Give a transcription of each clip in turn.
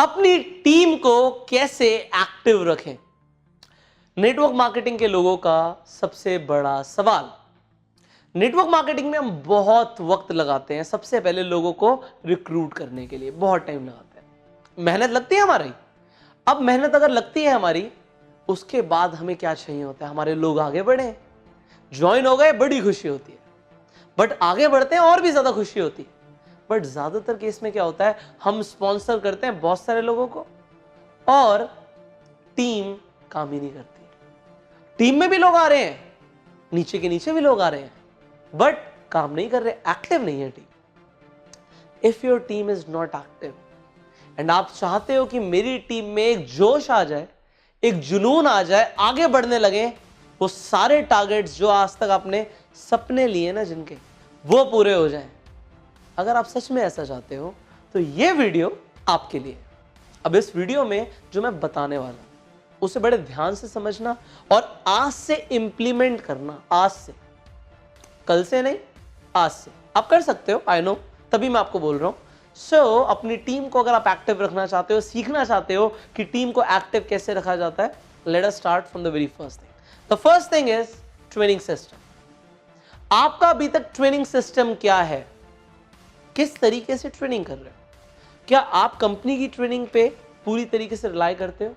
अपनी टीम को कैसे एक्टिव रखें? नेटवर्क मार्केटिंग के लोगों का सबसे बड़ा सवाल। नेटवर्क मार्केटिंग में हम बहुत वक्त लगाते हैं, सबसे पहले लोगों को रिक्रूट करने के लिए बहुत टाइम लगाते हैं, मेहनत लगती है हमारी। अब मेहनत अगर लगती है हमारी, उसके बाद हमें क्या चाहिए होता है? हमारे लोग आगे बढ़े, ज्वाइन हो गए, बड़ी खुशी होती है। बट आगे बढ़ते हैं और भी ज्यादा खुशी होती है। बट ज्यादातर केस में क्या होता है, हम स्पॉन्सर करते हैं बहुत सारे लोगों को और टीम काम ही नहीं करती। टीम में भी लोग आ रहे हैं, नीचे के नीचे भी लोग आ रहे हैं, बट काम नहीं कर रहे, एक्टिव नहीं है team. If your team is not active and आप चाहते हो कि मेरी टीम में एक जोश आ जाए, एक जुनून आ जाए, आगे बढ़ने लगे, वो सारे टारगेट्स जो आज तक आपने सपने लिए ना जिनके, वो पूरे हो जाएं। अगर आप सच में ऐसा चाहते हो तो ये वीडियो आपके लिए। अब इस वीडियो में जो मैं बताने वाला हूं उसे बड़े ध्यान से समझना और आज से इंप्लीमेंट करना। आज से, कल से नहीं, आज से आप कर सकते हो, आई नो, तभी मैं आपको बोल रहा हूं। सो अपनी टीम को अगर आप एक्टिव रखना चाहते हो, सीखना चाहते हो कि टीम को एक्टिव कैसे रखा जाता है, let us start from the very first thing. The first thing is training system. आपका अभी तक ट्रेनिंग सिस्टम क्या है? किस तरीके से ट्रेनिंग कर रहे हो? क्या आप कंपनी की ट्रेनिंग पे पूरी तरीके से रिलाई करते हो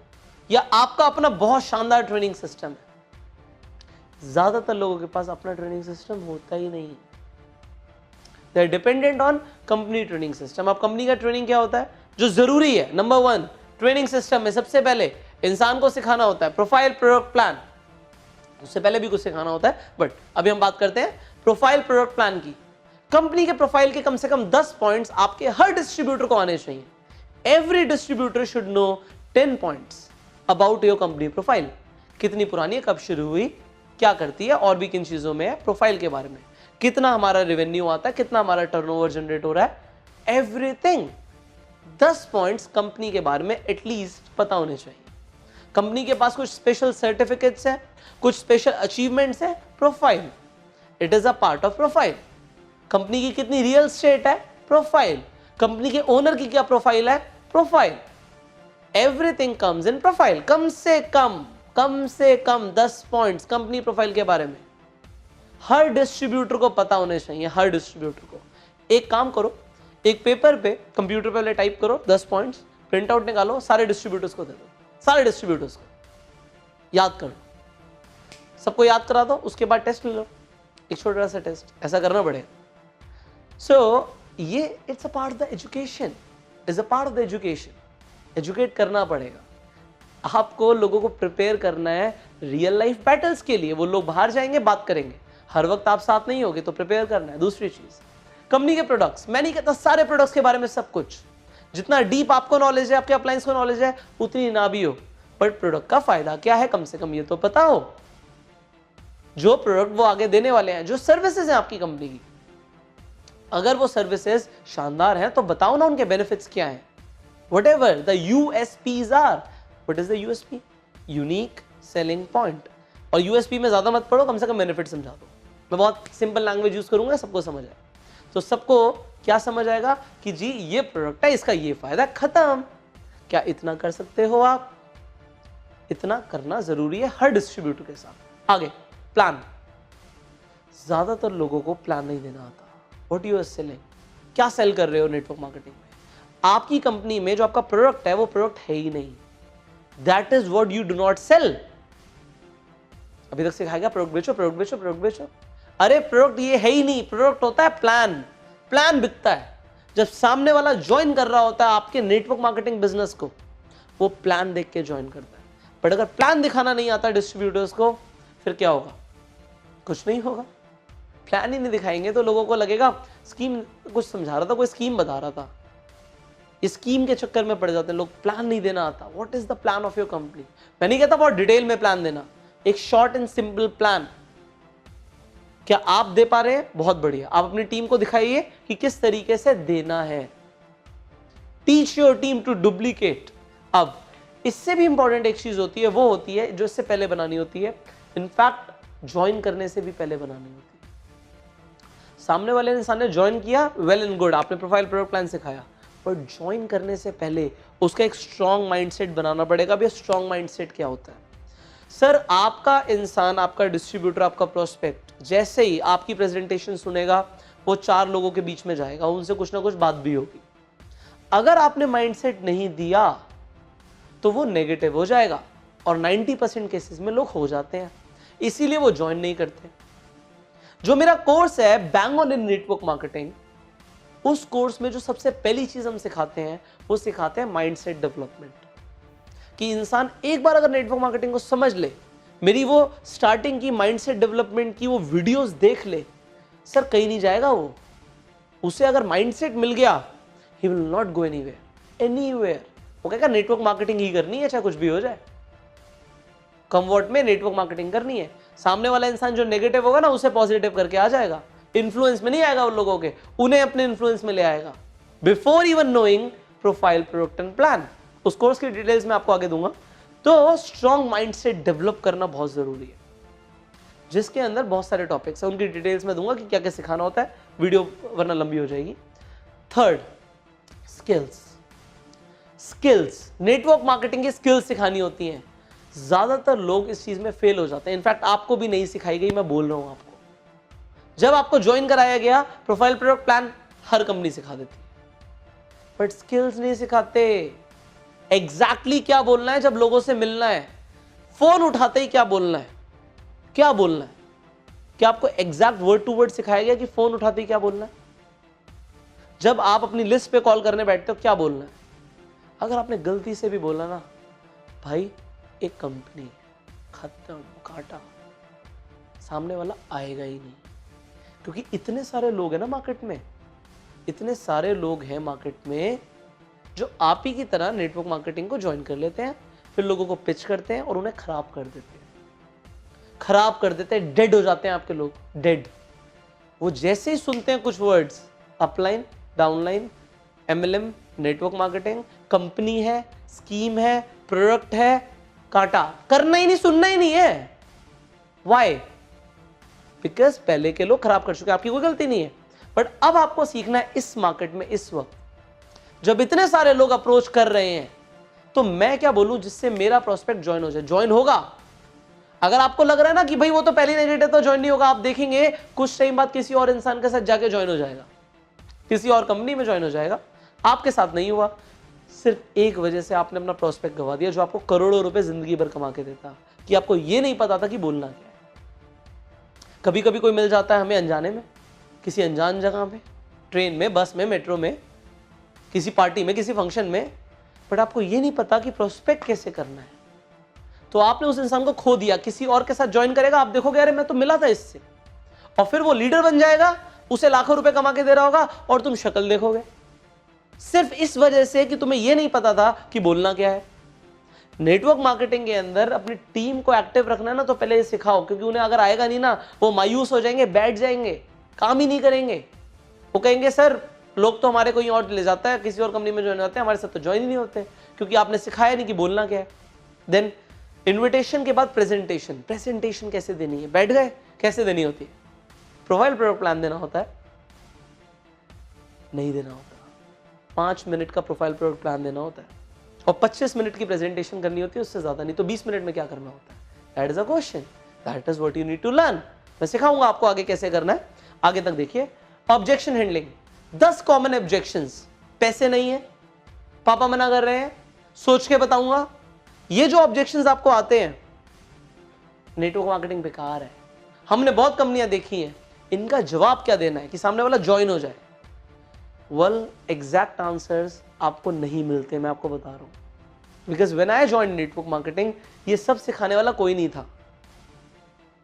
या आपका अपना बहुत शानदार ट्रेनिंग सिस्टम है? ज्यादातर लोगों के पास अपना ट्रेनिंग सिस्टम होता ही नहीं। They are dependent on company training system. अब कंपनी का ट्रेनिंग क्या होता है जो जरूरी है? नंबर 1 ट्रेनिंग सिस्टम में सबसे पहले इंसान को सिखाना होता है प्रोफाइल, प्रोडक्ट प्लान। उससे पहले भी कुछ सिखाना होता है, बट अभी हम बात करते हैं प्रोफाइल, प्रोडक्ट प्लान की। कंपनी के प्रोफाइल के कम से कम 10 पॉइंट्स आपके हर डिस्ट्रीब्यूटर को आने चाहिए। Every distributor should know 10 points about your company profile. कितनी पुरानी है, कब शुरू हुई, क्या करती है, और भी किन चीजों में है, प्रोफाइल के बारे में, कितना हमारा रेवेन्यू आता है, कितना हमारा टर्नओवर जनरेट हो रहा है, एवरीथिंग। 10 पॉइंट्स कंपनी के बारे में एटलीस्ट पता होने चाहिए। कंपनी के पास कुछ स्पेशल सर्टिफिकेट्स है, कुछ स्पेशल अचीवमेंट्स है, profile, it is a part of profile. Company की कितनी रियल स्टेट है, प्रोफाइल। कंपनी के ओनर की क्या प्रोफाइल है, profile. Everything comes in profile. कम से कम 10 पॉइंट्स कंपनी प्रोफाइल के बारे में हर डिस्ट्रीब्यूटर को पता होने चाहिए। हर डिस्ट्रीब्यूटर को एक काम करो, एक पेपर पे, कंप्यूटर पे टाइप करो 10 पॉइंट्स, प्रिंट आउट निकालो, सारे डिस्ट्रीब्यूटर्स को दे दो। सारे डिस्ट्रीब्यूटर्स को याद करो, सबको याद करा दो, उसके बाद टेस्ट ले लो, एक छोटा सा टेस्ट, ऐसा करना पड़ेगा। सो ये it's a part of the education, is a part of the education. Educate करना पड़ेगा आपको, लोगों को प्रिपेयर करना है रियल लाइफ बैटल्स के लिए। वो लोग बाहर जाएंगे, बात करेंगे, हर वक्त आप साथ नहीं होगे, तो प्रिपेयर करना है। दूसरी चीज, कंपनी के प्रोडक्ट्स, मैं नहीं कहता सारे प्रोडक्ट्स के बारे में सब कुछ, जितना डीप आपको नॉलेज है, आपके अप्लायंस को नॉलेज है, उतनी ना भी हो, बट प्रोडक्ट का फायदा क्या है कम से कम ये तो पता हो। जो प्रोडक्ट वो आगे देने वाले हैं, जो सर्विसेज हैं आपकी कंपनी की, अगर वो सर्विसेज शानदार हैं तो बताओ ना उनके बेनिफिट्स क्या हैं। Whatever the USPs are, what is the USP? Unique selling point। और USP में ज्यादा मत पढ़ो, कम से कम बेनिफिट समझा दो। मैं बहुत सिंपल लैंग्वेज यूज करूंगा, सबको समझ आए। तो सबको क्या समझ आएगा कि जी ये प्रोडक्ट है, इसका ये फायदा, खत्म। क्या इतना कर सकते हो आप? इतना करना जरूरी है हर डिस्ट्रीब्यूटर के साथ। आगे प्लान। ज्यादातर लोगों को प्लान नहीं देना आता। व्हाट यू आर सेलिंग, क्या सेल कर रहे हो नेटवर्क मार्केटिंग में? आपकी कंपनी में जो आपका प्रोडक्ट है वो प्रोडक्ट है ही नहीं। That is what you do not sell. अभी तक सिखाएगा प्रोडक्ट बेचो, प्रोडक्ट बेचो, प्रोडक्ट बेचो। अरे प्रोडक्ट ये है ही नहीं, प्रोडक्ट होता है प्लान। प्लान बिकता है जब सामने वाला ज्वाइन कर रहा होता है आपके नेटवर्क मार्केटिंग बिजनेस को, वो प्लान देख के ज्वाइन करता है। बट अगर प्लान दिखाना नहीं आता डिस्ट्रीब्यूटर्स को, फिर क्या होगा? कुछ नहीं होगा। प्लान ही नहीं दिखाएंगे तो लोगों को लगेगा स्कीम कुछ समझा रहा था, कोई स्कीम बता रहा था। इस स्कीम के चक्कर में पड़ जाते हैं लोग, प्लान नहीं देना आता। What is the plan of your company? मैं नहीं कहता बहुत डिटेल में प्लान देना, एक शॉर्ट एंड सिंपल प्लान। क्या आप दे पा रहे हैं? बहुत बढ़िया। आप अपनी टीम को दिखाइए कि किस तरीके से देना है। Teach your team to duplicate. अब इससे भी इंपॉर्टेंट एक चीज होती है, वो होती है जो इससे पहले बनानी होती है, इनफैक्ट ज्वाइन करने से भी पहले बनानी होती है। सामने वाले इंसान ने ज्वाइन किया, वेल एंड गुड, आपने प्रोफाइल, प्रोडक्ट प्लान सिखाया, पर ज्वाइन करने से पहले उसका एक स्ट्रॉन्ग माइंडसेट बनाना पड़ेगा। भैया स्ट्रॉन्ग माइंडसेट क्या होता है? सर आपका इंसान, आपका डिस्ट्रीब्यूटर, आपका प्रोस्पेक्ट जैसे ही आपकी प्रेजेंटेशन सुनेगा वो 4 लोगों के बीच में जाएगा, उनसे कुछ ना कुछ बात भी होगी। अगर आपने माइंडसेट नहीं दिया तो वो नेगेटिव हो जाएगा और 90% केसेस में लोग हो जाते हैं, इसीलिए वो ज्वाइन नहीं करते। जो मेरा कोर्स है bang on in network marketing, उस कोर्स में जो सबसे पहली चीज हम सिखाते हैं वो सिखाते हैं माइंडसेट डेवलपमेंट। कि इंसान एक बार अगर नेटवर्क मार्केटिंग को समझ ले, मेरी वो स्टार्टिंग की माइंडसेट डेवलपमेंट की वो वीडियोस देख ले, सर कहीं नहीं जाएगा वो। उसे अगर माइंडसेट मिल गया, he will not go anywhere. वो कहेगा नेटवर्क मार्केटिंग ही करनी है, चाहे कुछ भी हो जाए। कम वर्ड में नेटवर्क मार्केटिंग करनी है। सामने वाला इंसान जो नेगेटिव होगा ना, उसे पॉजिटिव करके आ जाएगा। इन्फ्लुएंस में नहीं आएगा उन लोगों के, उन्हें अपने इन्फ्लुएंस में ले आएगा। Before even knowing profile, product and plan. उस कोर्स की डिटेल्स मैं आपको आगे दूंगा। तो स्ट्रॉन्ग माइंडसेट डेवलप करना बहुत जरूरी है, जिसके अंदर बहुत सारे टॉपिक्स हैं, उनकी डिटेल्स में दूंगा कि क्या क्या सिखाना होता है, वीडियो वरना लंबी हो जाएगी। Third, skills. नेटवर्क मार्केटिंग की स्किल्स सिखानी होती हैं। ज्यादातर लोग इस चीज में फेल हो जाते हैं। इनफैक्ट आपको भी नहीं सिखाई गई, मैं बोल रहा हूं आपको। जब आपको ज्वाइन कराया गया, प्रोफाइल, प्रोडक्ट, प्लान हर कंपनी सिखा देती है, बट स्किल्स नहीं सिखाते। एग्जैक्टली क्या बोलना है जब लोगों से मिलना है, फोन उठाते ही क्या बोलना है, क्या बोलना है। क्या आपको एग्जैक्ट वर्ड टू वर्ड सिखाया गया कि फोन उठाते ही क्या बोलना है? जब आप अपनी लिस्ट पे कॉल करने बैठते हो क्या बोलना है? अगर आपने गलती से भी बोला ना, भाई एक कंपनी है, खत्म, काटा, सामने वाला आएगा ही नहीं। क्योंकि इतने सारे लोग हैं ना मार्केट में, इतने सारे लोग हैं मार्केट में जो आप ही की तरह नेटवर्क मार्केटिंग को ज्वाइन कर लेते हैं, फिर लोगों को पिच करते हैं और उन्हें खराब कर देते हैं, डेड हो जाते हैं आपके लोग, डेड। वो जैसे ही सुनते हैं कुछ words, upline, downline, MLM, network marketing, company है, स्कीम है, प्रोडक्ट है, काटा, करना ही नहीं, सुनना ही नहीं है। वाई? बिकॉज पहले के लोग खराब कर चुके, आपकी कोई गलती नहीं है। बट अब आपको सीखना है इस मार्केट में, इस वक्त जब इतने सारे लोग अप्रोच कर रहे हैं, तो मैं क्या बोलूं जिससे मेरा प्रोस्पेक्ट ज्वाइन हो जाए। ज्वाइन होगा। अगर आपको लग रहा है ना कि भाई वो तो पहले नेगेटिव, तो ज्वाइन नहीं होगा, आप देखेंगे कुछ टाइम बाद किसी और इंसान के साथ जाके ज्वाइन हो जाएगा, किसी और कंपनी में ज्वाइन हो जाएगा। आपके साथ नहीं हुआ, सिर्फ एक वजह से आपने अपना प्रोस्पेक्ट गवा दिया, जो आपको करोड़ों रुपए जिंदगी भर कमा के देता, कि आपको ये नहीं पता था कि बोलना क्या है। कभी कभी कोई मिल जाता है हमें अनजाने में, किसी अनजान जगह पे, ट्रेन में, बस में, मेट्रो में, किसी पार्टी में, किसी फंक्शन में, बट आपको ये नहीं पता कि प्रोस्पेक्ट कैसे करना है। तो आपने उस इंसान को खो दिया, किसी और के साथ ज्वाइन करेगा, आप देखोगे अरे मैं तो मिला था इससे, और फिर वो लीडर बन जाएगा, उसे लाखों रुपए कमा के दे रहा होगा, और तुम शक्ल देखोगे, सिर्फ इस वजह से कि तुम्हें यह नहीं पता था कि बोलना क्या है। नेटवर्क मार्केटिंग के अंदर अपनी टीम को एक्टिव रखना है ना, तो पहले ये सिखाओ, क्योंकि उन्हें अगर आएगा नहीं ना, वो मायूस हो जाएंगे, बैठ जाएंगे, काम ही नहीं करेंगे। वो कहेंगे सर लोग तो हमारे कोई और ले जाता है, किसी और कंपनी में ज्वाइन होते हैं, हमारे साथ तो ज्वाइन ही नहीं होते, क्योंकि आपने सिखाया नहीं कि बोलना क्या है। देन इन्विटेशन के बाद प्रेजेंटेशन कैसे देनी है, बैठ गए, कैसे देनी होती है? प्रोफाइल, प्रोडक्ट, प्लान देना होता है? नहीं देना होता। 5 मिनट का प्रोफाइल, प्रोडक्ट, प्लान देना होता है, और 25 मिनट की प्रेजेंटेशन करनी होती है, उससे ज्यादा नहीं। तो 20 मिनट में क्या करना होता है? That is a question, that is what you need to learn. मैं सिखाऊंगा आपको आगे कैसे करना है, आगे तक देखिए। Objection handling, 10 common objections. पैसे नहीं है, पापा मना कर रहे हैं, सोच के बताऊंगा। ये जो ऑब्जेक्शंस आपको आते हैं, नेटवर्क मार्केटिंग बेकार है, हमने बहुत कंपनियां देखी हैं, इनका जवाब क्या देना है कि सामने वाला ज्वाइन हो जाए। वेल, एग्जैक्ट आंसर्स आपको नहीं मिलते, मैं आपको बता रहा हूं। Because when I join network marketing, ये सब सिखाने वाला कोई नहीं था।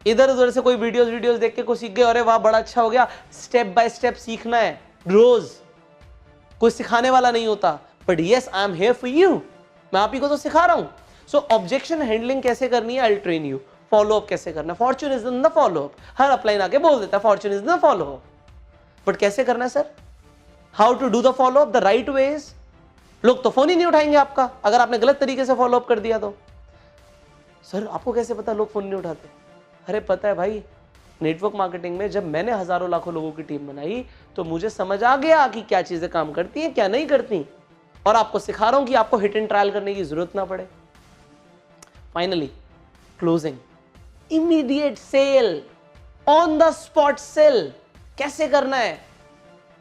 इधर उधर से कोई वीडियोस देख के कुछ सीख गए, अरे वाह बड़ा अच्छा हो गया। स्टेप बाय स्टेप सीखना है रोज, कोई सिखाने वाला नहीं होता। But yes, I am here for you, मैं आप ही को तो सिखा रहा हूं। सो ऑब्जेक्शन हैंडलिंग कैसे करनी है, I will train you. Follow up कैसे करना है, fortune is in the follow up. हर अपलाइन आके बोल देता है fortune is in the follow up, but कैसे करना है sir? How to do the follow up the right ways. लोग तो फोन ही नहीं उठाएंगे आपका अगर आपने गलत तरीके से फॉलो अप कर दिया तो। सर आपको कैसे पता लोग फोन नहीं उठाते? अरे पता है भाई, नेटवर्क मार्केटिंग में जब मैंने हजारों लाखों लोगों की टीम बनाई तो मुझे समझ आ गया कि क्या चीजें काम करती हैं, क्या नहीं करती, और आपको सिखा रहा हूं कि आपको हिट एंड ट्रायल करने की जरूरत ना पड़े। Finally closing, immediate sale, on the spot sale कैसे करना है।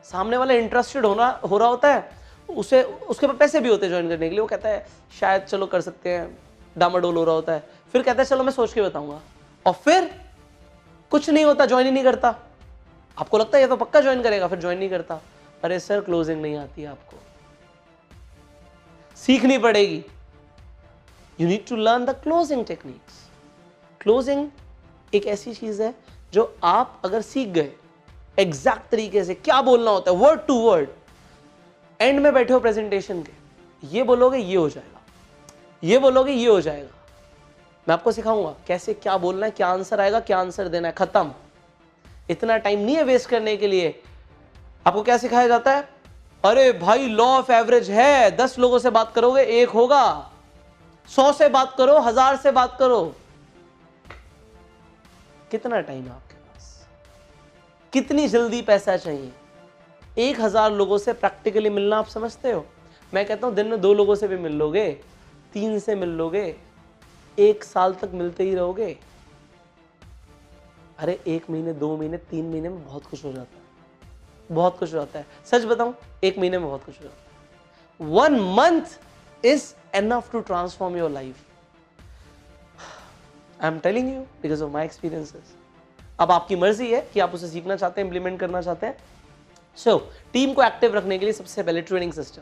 सामने वाला इंटरेस्टेड हो रहा होता है, उसे उसके पास पैसे भी होते हैं ज्वाइन करने के लिए, वो कहता है शायद चलो कर सकते हैं, डामाडोल हो रहा होता है, फिर कहता है चलो मैं सोच के बताऊंगा, और फिर कुछ नहीं होता, ज्वाइन ही नहीं करता। आपको लगता है ये तो पक्का ज्वाइन करेगा, फिर ज्वाइन नहीं करता। अरे सर क्लोजिंग नहीं आती है, आपको सीखनी पड़ेगी। You need to learn the closing techniques. Closing एक ऐसी चीज है जो आप अगर सीख गए एग्जैक्ट तरीके से क्या बोलना होता है, वर्ड टू वर्ड, एंड में बैठे हो प्रेजेंटेशन के, ये बोलोगे ये हो जाएगा, ये बोलोगे ये हो जाएगा। मैं आपको सिखाऊंगा कैसे क्या बोलना है, क्या आंसर आएगा, क्या आंसर देना है, खत्म। इतना टाइम नहीं है वेस्ट करने के लिए। आपको क्या सिखाया जाता है, अरे भाई लॉ ऑफ एवरेज है, 10 लोगों से बात करोगे एक होगा, 100 से बात करो, 1000 से बात करो। कितना टाइम है आपके पास, कितनी जल्दी पैसा चाहिए। 1000 लोगों से प्रैक्टिकली मिलना आप समझते हो। मैं कहता हूं दिन में 2 लोगों से भी मिल लोगे, 3 से मिल लोगे, 1 साल तक मिलते ही रहोगे। अरे 1 महीने, 2 महीने, 3 महीने में बहुत कुछ हो जाता है, बहुत कुछ हो जाता है। सच बताऊं, 1 महीने में बहुत कुछ हो जाता है। 1 month is enough to transform your life. I am telling you because of my experiences. अब आपकी मर्जी है कि आप उसे सीखना चाहते हैं, इंप्लीमेंट करना चाहते हैं। सो टीम को एक्टिव रखने के लिए सबसे पहले ट्रेनिंग सिस्टम,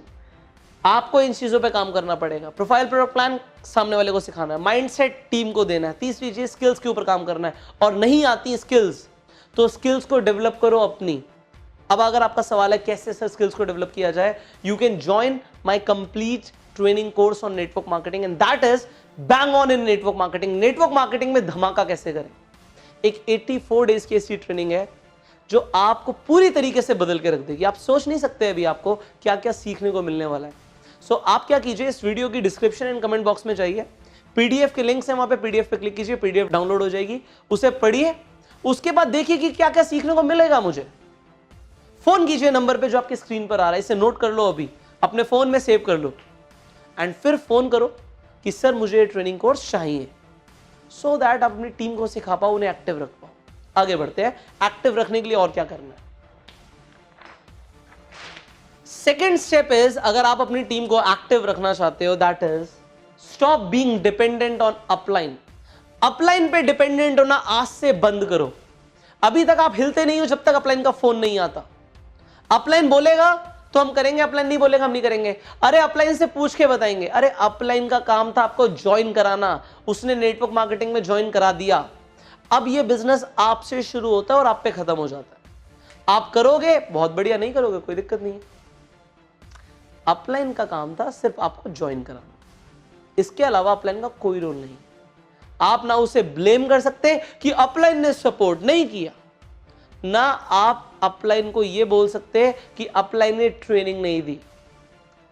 आपको इन चीजों पे काम करना पड़ेगा। प्रोफाइल प्रोडक्ट प्लान सामने वाले को सिखाना है, माइंडसेट टीम को देना है। तीसरी चीज स्किल्स के ऊपर काम करना है, और नहीं आती स्किल्स तो स्किल्स को डेवलप करो अपनी। अब अगर आपका सवाल है कैसे सर स्किल्स को डेवलप किया जाए, you can join my complete training course on network marketing, and that is bang on in network marketing. Network marketing में धमाका कैसे करें, एक 84 डेज की ऐसी ट्रेनिंग है जो आपको पूरी तरीके से बदल के रख देगी। आप सोच नहीं सकते अभी आपको क्या क्या सीखने को मिलने वाला है। सो आप क्या कीजिए, इस वीडियो की डिस्क्रिप्शन एंड कमेंट बॉक्स में जाइए, पीडीएफ के लिंक्स हैं, वहां पे पीडीएफ पे क्लिक कीजिए, पीडीएफ डाउनलोड हो जाएगी, उसे पढ़िए, उसके बाद देखिए कि क्या क्या सीखने को मिलेगा मुझे। फोन कीजिए नंबर पे जो आपकी स्क्रीन पर आ रहा है, इसे नोट कर लो, अभी अपने फोन में सेव कर लो, एंड फिर फोन करो कि सर मुझे ये ट्रेनिंग कोर्स चाहिए, सो दैट आप अपनी टीम को सिखा पाओ, उन्हें एक्टिव रख पाओ। आगे बढ़ते हैं, एक्टिव रखने के लिए और क्या करना है। सेकेंड स्टेप इज, अगर आप अपनी टीम को एक्टिव रखना चाहते हो, that is stop being dependent on upline. Upline पे डिपेंडेंट होना आज से बंद करो। अभी तक आप हिलते नहीं हो जब तक अपलाइन का फोन नहीं आता। अपलाइन बोलेगा तो हम करेंगे, अपलाइन नहीं बोलेगा हम नहीं करेंगे। अरे अपलाइन से पूछ के बताएंगे, अरे अपलाइन का काम था आपको ज्वाइन कराना, उसने नेटवर्क मार्केटिंग में ज्वाइन करा दिया। अब ये बिजनेस आपसे शुरू होता है और आप पे खत्म हो जाता है। आप करोगे बहुत बढ़िया, नहीं करोगे कोई दिक्कत नहीं है। अपलाइन का काम था सिर्फ आपको ज्वाइन कराना, इसके अलावा अपलाइन का कोई रोल नहीं। आप ना उसे ब्लेम कर सकते कि अपलाइन ने सपोर्ट नहीं किया, ना आप अपलाइन को यह बोल सकते कि अपलाइन ने ट्रेनिंग नहीं दी।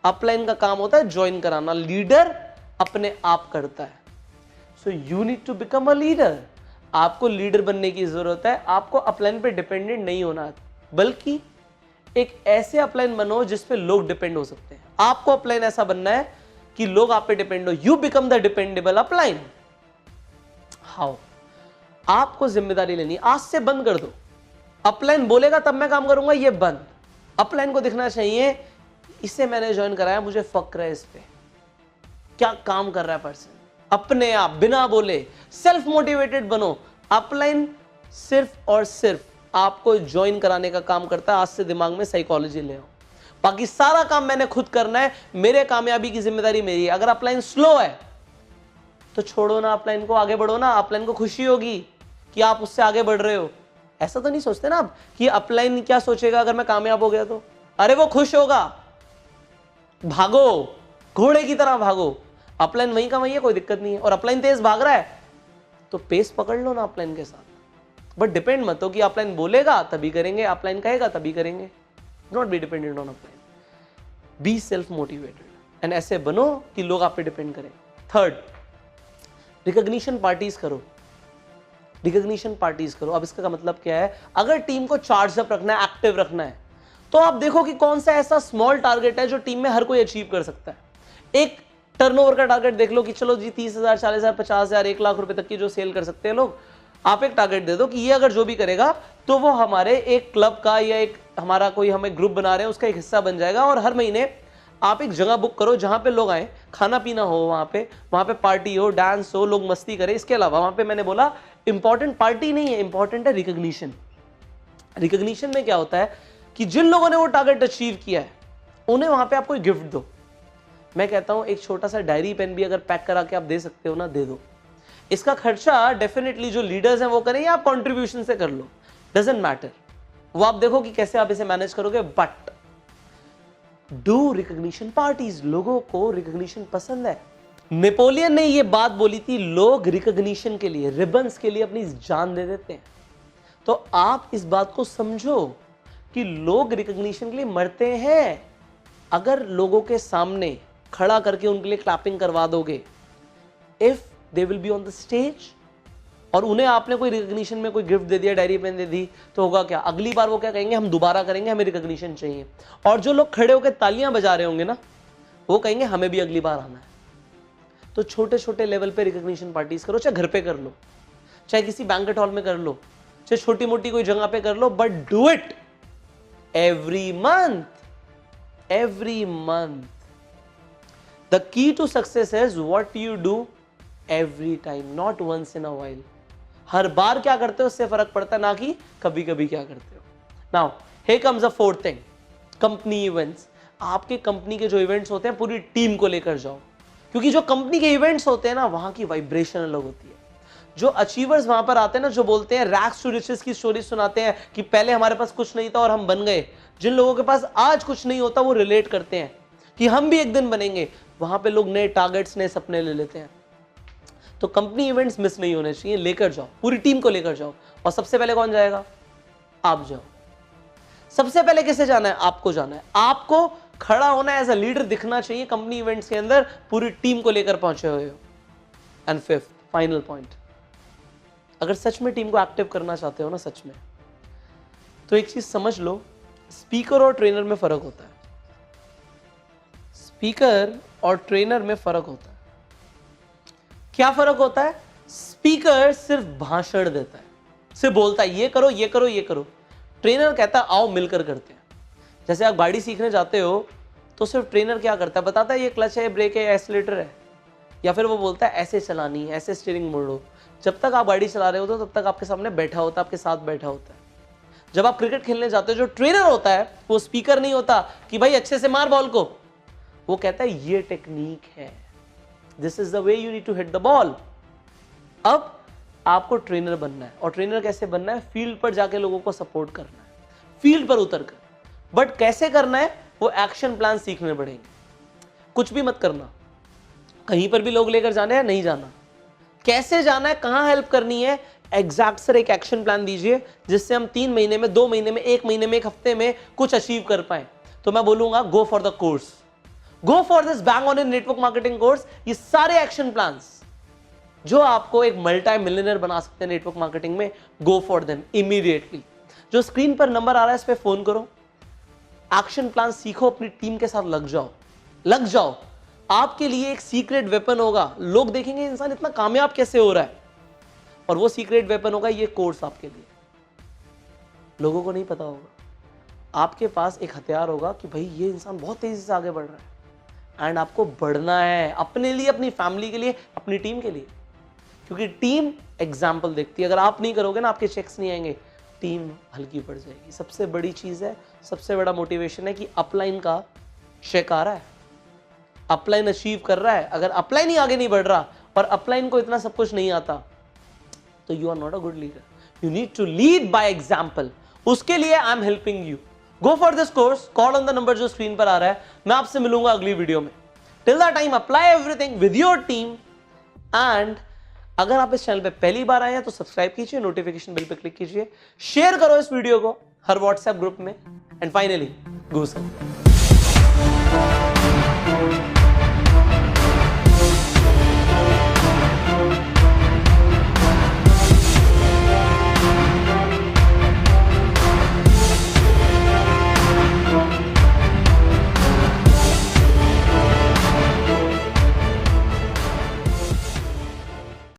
अपलाइन का काम होता है ज्वाइन कराना, लीडर अपने आप करता है। So you need to become a leader. आपको लीडर बनने की जरूरत है। आपको अपलाइन पे डिपेंडेंट नहीं होना, बल्कि एक ऐसे अपलाइन बनो जिस पे लोग डिपेंड हो सकते हैं। आपको अपलाइन ऐसा बनना है कि लोग आप पे डिपेंड हो। You become the dependable upline. How? आपको जिम्मेदारी लेनी, आज से बंद कर दो। अपलाइन बोलेगा तब मैं काम करूंगा, ये बंद। अपलाइन को दिखना चाहिए इसे मैंने ज्वाइन कराया, मुझे फक्र है इस पे, क्या काम कर रहा है पर्सन। अपने आप बिना बोले सेल्फ मोटिवेटेड बनो। अपलाइन सिर्फ और सिर्फ आपको ज्वाइन कराने का काम करता है। आज से दिमाग में साइकोलॉजी ले आओ, बाकी सारा काम मैंने खुद करना है, मेरे कामयाबी की जिम्मेदारी मेरी है। अगर अपलाइन स्लो है तो छोड़ो ना अपलाइन को, आगे बढ़ो ना। अपलाइन को खुशी होगी कि आप उससे आगे बढ़ रहे हो। ऐसा तो नहीं सोचते ना आप कि अपलाइन क्या सोचेगा अगर मैं कामयाब हो गया तो। अरे वो खुश होगा, भागो, घोड़े की तरह भागो। अपलाइन वहीं का वहीं है, कोई दिक्कत नहीं है। और अपलाइन तेज भाग रहा है तो पेस पकड़ लो ना अपलाइन के साथ, बट डिपेंड मत हो कि अपलाइन बोलेगा तभी करेंगे, अपलाइन कहेगा तभी करेंगे। Not be dependent on upline, be self motivated and ऐसे बनो कि लोग आप पे डिपेंड करें। थर्ड, रिकॉग्निशन पार्टीज करो। रिकॉग्निशन पार्टीज करो। अब इसका मतलब क्या है, अगर टीम को चार्ज अप रखना है, एक्टिव रखना है, तो आप देखो कि कौन सा ऐसा स्मॉल टारगेट है जो टीम में हर कोई अचीव कर सकता है। एक टर्नओवर का टारगेट देख लो कि चलो जी 30,000, 40,000, 50,000, 1 लाख रुपए तक की जो सेल कर सकते हैं लोग, आप एक टारगेट दे दो कि ये अगर जो भी करेगा तो वो हमारे एक क्लब का या एक हमारा कोई हमें ग्रुप बना रहे हैं उसका एक हिस्सा बन जाएगा। और हर महीने आप एक जगह बुक करो जहां पे लोग आए, खाना पीना हो, वहां पे पार्टी हो, डांस हो, लोग मस्ती करें। इसके अलावा वहां पे मैंने बोला इंपॉर्टेंट पार्टी नहीं है, इंपॉर्टेंट है रिकॉग्निशन। रिकॉग्निशन में क्या होता है कि जिन लोगों ने वो टारगेट अचीव किया है उन्हें वहां पे आप कोई गिफ्ट दो। मैं कहता हूं एक छोटा सा डायरी पेन भी अगर पैक करा के आप दे सकते हो ना, दे दो। इसका खर्चा डेफिनेटली जो लीडर्स हैं वो करें या आप कंट्रीब्यूशन से कर लो, डजंट मैटर, वो आप देखो कि कैसे आप इसे मैनेज करोगे। बट डू रिकॉग्निशन पार्टीज, लोगों को रिकॉग्निशन पसंद है। नेपोलियन ने ये बात बोली थी, लोग रिकॉग्निशन के लिए, रिबन्स के लिए अपनी जान दे देते हैं। तो आप इस बात को समझो कि लोग रिकॉग्निशन के लिए मरते हैं। अगर लोगों के सामने खड़ा करके उनके लिए क्लैपिंग करवा दोगे, if they will be on the stage, और उन्हें आपने कोई रिकॉग्निशन में कोई गिफ्ट दे दिया, डायरी पेन दे दी, तो होगा क्या, अगली बार वो क्या कहेंगे, हम दोबारा करेंगे, हमें रिकॉग्निशन चाहिए। और जो लोग खड़े होकर तालियां बजा रहे होंगे ना, वो कहेंगे हमें भी अगली बार आना है। तो छोटे छोटे लेवल पे रिकॉग्निशन पार्टीज करो, चाहे घर पे कर लो, चाहे किसी बैंक्वेट हॉल में कर लो, चाहे छोटी मोटी कोई जगह पे कर लो, but do it every month. Every month the key to success is what you do every time, not once in a while. हर बार क्या करते हो उससे फर्क पड़ता है, ना कि कभी कभी क्या करते हो। Now here comes a fourth thing, company events. आपके कंपनी के जो इवेंट्स होते हैं पूरी टीम को लेकर जाओ, क्योंकि जो कंपनी के इवेंट्स होते हैं ना, वहां की वाइब्रेशन अलग होती है। जो अचीवर्स वहां पर आते हैं ना, जो बोलते हैं रैग्स टू रिचेस की स्टोरी सुनाते हैं कि पहले हमारे पास कुछ नहीं था और हम बन गए। जिन लोगों के पास आज कुछ नहीं होता वो रिलेट करते हैं कि हम भी एक दिन बनेंगे। वहां पे लोग नए टारगेट्स, नए सपने ले लेते हैं। तो कंपनी इवेंट्स मिस नहीं होने चाहिए, लेकर जाओ, पूरी टीम को लेकर जाओ। और सबसे पहले कौन जाएगा, आप जाओ। सबसे पहले किसे जाना है, आपको जाना है। आपको खड़ा होना है, एज अ लीडर दिखना चाहिए कंपनी इवेंट्स के अंदर, पूरी टीम को लेकर पहुंचे हुए हो। एंड फिफ्थ फाइनल पॉइंट, अगर सच में टीम को एक्टिव करना चाहते हो ना, सच में, तो एक चीज समझ लो, स्पीकर और ट्रेनर में फर्क होता है। स्पीकर और ट्रेनर में फर्क होता है। क्या फर्क होता है, स्पीकर सिर्फ भाषण देता है, सिर्फ बोलता है ये करो, ये करो, ये करो। ट्रेनर कहता है आओ मिलकर करते हैं। जैसे आप गाड़ी सीखने जाते हो तो सिर्फ ट्रेनर क्या करता है, बताता है ये क्लच है, ब्रेक है, एक्सीलरेटर है, या फिर वो बोलता है ऐसे चलानी है, ऐसे स्टीयरिंग मोड़ो। जब तक आप गाड़ी चला रहे होते हो तब तक आपके सामने बैठा होता है, आपके साथ बैठा होता है। जब आप क्रिकेट खेलने जाते हो, जो ट्रेनर होता है वो स्पीकर नहीं होता कि भाई अच्छे से मार बॉल को, वो कहता है ये टेक्निक है, this is the way you need to hit the ball. अब आपको ट्रेनर बनना है, और ट्रेनर कैसे बनना है, फील्ड पर जाके लोगों को सपोर्ट करना है, फील्ड पर उतर कर। बट कैसे करना है, वो एक्शन प्लान सीखने पड़ेंगे। कुछ भी मत करना, कहीं पर भी लोग लेकर जाना है, नहीं जाना, कैसे जाना है, कहां हेल्प करनी है, एग्जैक्ट सर एक एक्शन प्लान दीजिए जिससे हम 3 महीने में, 2 महीने में, 1 महीने में, 1 हफ्ते में कुछ अचीव कर पाए। तो मैं बोलूंगा go for the course, go for this bang on in network marketing course. ये सारे एक्शन प्लान्स जो आपको एक मल्टी मिलियनर बना सकते हैं नेटवर्क मार्केटिंग में, गो फॉर देम इमीडिएटली। जो स्क्रीन पर नंबर आ रहा है इस पे फोन करो, एक्शन प्लान सीखो, अपनी टीम के साथ लग जाओ, लग जाओ। आपके लिए एक सीक्रेट वेपन होगा, लोग देखेंगे इंसान इतना कामयाब कैसे हो रहा है, और वो सीक्रेट वेपन होगा ये कोर्स आपके लिए। लोगों को नहीं पता होगा, आपके पास एक हथियार होगा कि भाई ये इंसान बहुत तेजी से आगे बढ़ रहा है, एंड आपको बढ़ना है अपने लिए, अपनी फैमिली के लिए, अपनी टीम के लिए, क्योंकि टीम एग्जाम्पल देखती है। अगर आप नहीं करोगे ना, आपके चेक्स नहीं आएंगे, टीम हल्की पड़ जाएगी। सबसे बड़ी चीज है, सबसे बड़ा मोटिवेशन है कि अपलाइन का चेक आ रहा है, अपलाइन अचीव कर रहा है। अगर अपलाइन ही आगे नहीं बढ़ रहा और अपलाइन को इतना सब कुछ नहीं आता, तो you are not a good leader. You need to lead by example. उसके लिए I am helping you. Go for this course, call on the number जो स्क्रीन पर आ रहा है। मैं आपसे मिलूंगा अगली वीडियो में। Till the time apply everything with your team. And अगर आप इस चैनल पे पहली बार आए हैं तो सब्सक्राइब कीजिए, नोटिफिकेशन बेल पे क्लिक कीजिए, शेयर करो इस वीडियो को हर व्हाट्सएप ग्रुप में। And finally goose up.